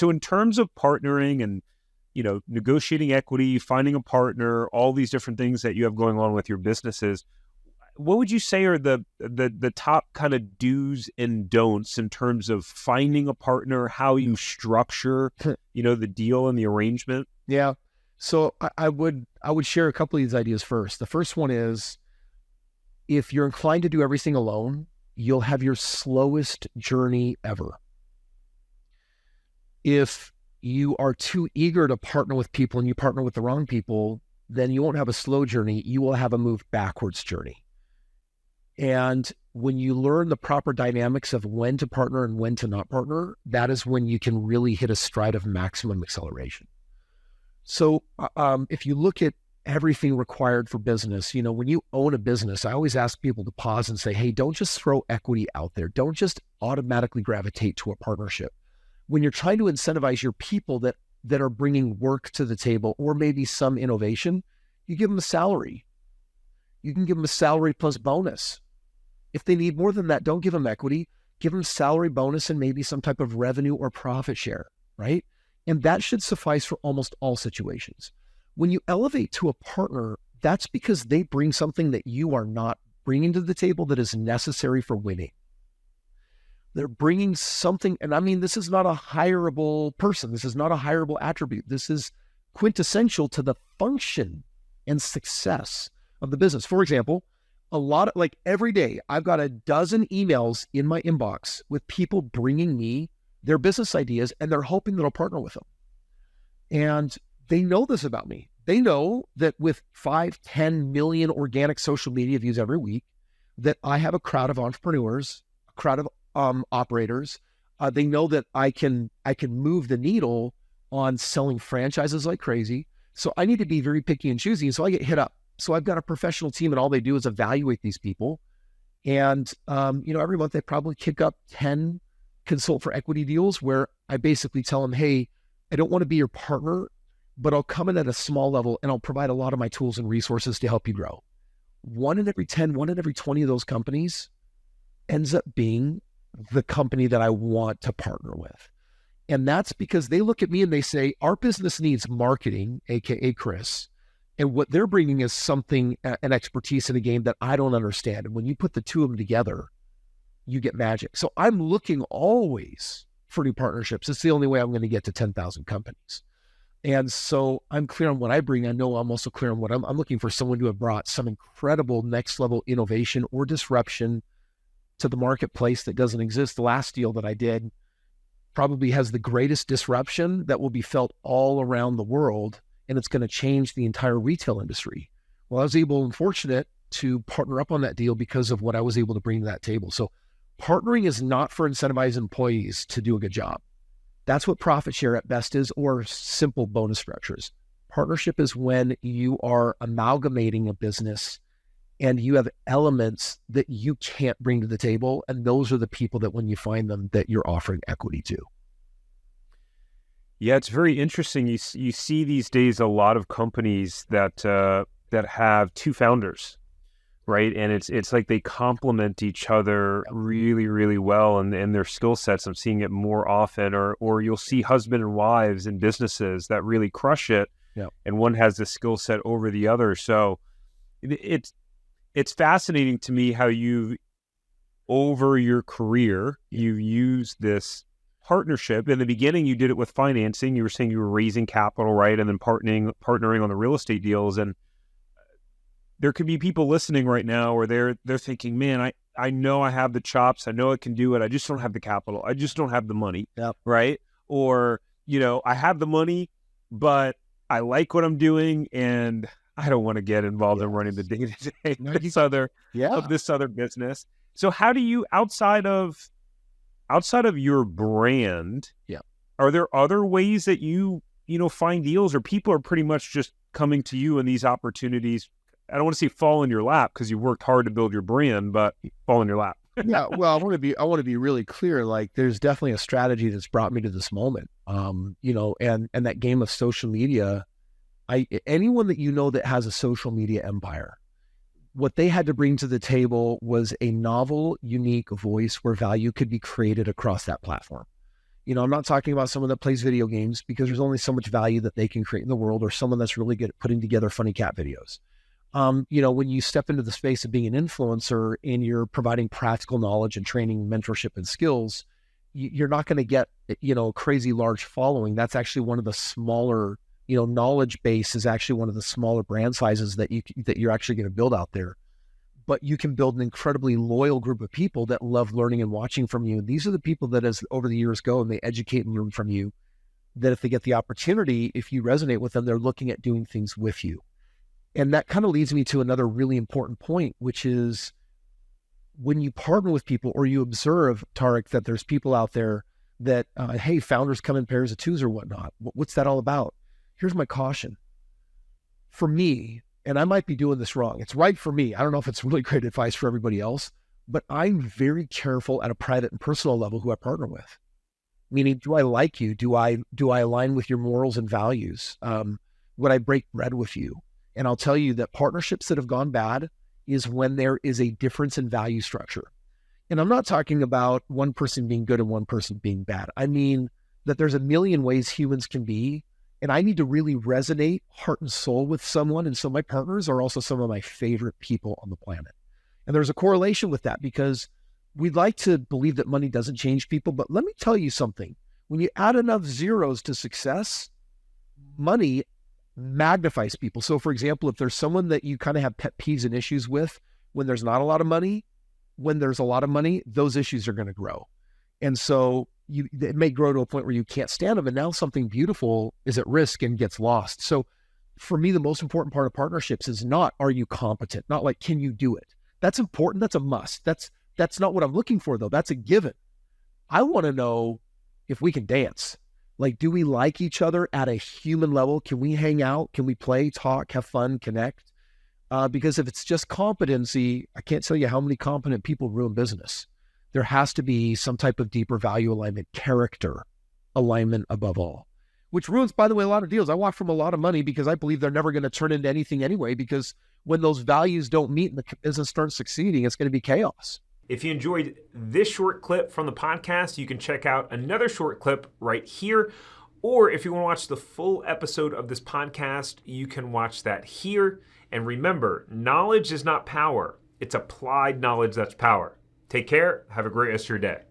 So in terms of partnering and, negotiating equity, finding a partner, all these different things that you have going on with your businesses, what would you say are the top kind of do's and don'ts in terms of finding a partner, how you structure, the deal and the arrangement? Yeah. So I would share a couple of these ideas first. The first one is, if you're inclined to do everything alone, you'll have your slowest journey ever. If you are too eager to partner with people and you partner with the wrong people, then you won't have a slow journey. You will have a move backwards journey. And when you learn the proper dynamics of when to partner and when to not partner, that is when you can really hit a stride of maximum acceleration. So if you look at everything required for business, when you own a business, I always ask people to pause and say, hey, don't just throw equity out there. Don't just automatically gravitate to a partnership. When you're trying to incentivize your people that are bringing work to the table or maybe some innovation, you give them a salary. You can give them a salary plus bonus. If they need more than that, don't give them equity. Give them salary, bonus, and maybe some type of revenue or profit share, right? And that should suffice for almost all situations. When you elevate to a partner, that's because they bring something that you are not bringing to the table that is necessary for winning. They're bringing something, and I mean, this is not a hireable person. This is not a hireable attribute. This is quintessential to the function and success of the business. For example, every day, I've got a dozen emails in my inbox with people bringing me their business ideas, and they're hoping that I'll partner with them. And they know this about me. They know that with 5-10 million organic social media views every week, that I have a crowd of entrepreneurs, a crowd of operators. They know that I can move the needle on selling franchises like crazy. So I need to be very picky and choosy. And so I get hit up. So I've got a professional team, and all they do is evaluate these people. And, every month they probably kick up 10 consult for equity deals where I basically tell them, hey, I don't want to be your partner, but I'll come in at a small level and I'll provide a lot of my tools and resources to help you grow. 1 in every 10, 1 in every 20 of those companies ends up being the company that I want to partner with. And that's because they look at me and they say, our business needs marketing, AKA Chris. And what they're bringing is something, an expertise in a game that I don't understand. And when you put the two of them together, you get magic. So I'm looking always for new partnerships. It's the only way I'm going to get to 10,000 companies. And so I'm clear on what I bring. I know I'm also clear on what I'm looking for, someone who have brought some incredible next level innovation or disruption to the marketplace that doesn't exist. The last deal that I did probably has the greatest disruption that will be felt all around the world, and it's going to change the entire retail industry. Well, I was able and fortunate to partner up on that deal because of what I was able to bring to that table. So partnering is not for incentivizing employees to do a good job. That's what profit share at best is, or simple bonus structures. Partnership is when you are amalgamating a business and you have elements that you can't bring to the table. And those are the people that when you find them, that you're offering equity to. Yeah, it's very interesting. You see these days a lot of companies that have two founders, right? And it's like they complement each other really, really well, and their skill sets. I'm seeing it more often, or you'll see husband and wives in businesses that really crush it, and one has the skill set over the other. So it's fascinating to me how you, over your career, you use this partnership. In the beginning, you did it with financing. You were saying you were raising capital, right? And then partnering on the real estate deals. And there could be people listening right now where they're thinking, man, I know I have the chops. I know I can do it. I just don't have the capital. I just don't have the money, right? Or, I have the money, but I like what I'm doing and I don't want to get involved in running the day-to-day of this other business. So how do you, outside of your brand, are there other ways that you find deals, or people are pretty much just coming to you in these opportunities? I don't want to say fall in your lap because you worked hard to build your brand, but fall in your lap. Yeah. Well, I want to be really clear. Like, there's definitely a strategy that's brought me to this moment. And that game of social media, anyone that has a social media empire, what they had to bring to the table was a novel, unique voice where value could be created across that platform. I'm not talking about someone that plays video games, because there's only so much value that they can create in the world, or someone that's really good at putting together funny cat videos. When you step into the space of being an influencer and you're providing practical knowledge and training, mentorship and skills, you're not going to get, a crazy large following. That's actually one of the smaller, knowledge base is actually one of the smaller brand sizes that you're actually going to build out there. But you can build an incredibly loyal group of people that love learning and watching from you. And these are the people that, as over the years go and they educate and learn from you, that if they get the opportunity, if you resonate with them, they're looking at doing things with you. And that kind of leads me to another really important point, which is when you partner with people, or you observe, Tarek, that there's people out there that, hey, founders come in pairs of twos or whatnot. What's that all about? Here's my caution. For me, and I might be doing this wrong, it's right for me. I don't know if it's really great advice for everybody else, but I'm very careful at a private and personal level who I partner with. Meaning, do I like you? Do I align with your morals and values? Would I break bread with you? And I'll tell you that partnerships that have gone bad is when there is a difference in value structure. And I'm not talking about one person being good and one person being bad. I mean that there's a million ways humans can be, and I need to really resonate heart and soul with someone. And so my partners are also some of my favorite people on the planet. And there's a correlation with that, because we'd like to believe that money doesn't change people. But let me tell you something. When you add enough zeros to success, money magnifies people. So for example, if there's someone that you kind of have pet peeves and issues with when there's not a lot of money, when there's a lot of money, those issues are going to grow. And so it may grow to a point where you can't stand them. And now something beautiful is at risk and gets lost. So for me, the most important part of partnerships is not, are you competent? Not like, can you do it? That's important. That's a must. That's not what I'm looking for though. That's a given. I want to know if we can dance. Like, do we like each other at a human level? Can we hang out? Can we play, talk, have fun, connect? Because if it's just competency, I can't tell you how many competent people ruin business. There has to be some type of deeper value alignment, character alignment above all, which ruins, by the way, a lot of deals. I walk from a lot of money because I believe they're never going to turn into anything anyway, because when those values don't meet and the business starts succeeding, it's going to be chaos. If you enjoyed this short clip from the podcast, you can check out another short clip right here. Or if you want to watch the full episode of this podcast, you can watch that here. And remember, knowledge is not power. It's applied knowledge that's power. Take care. Have a great rest of your day.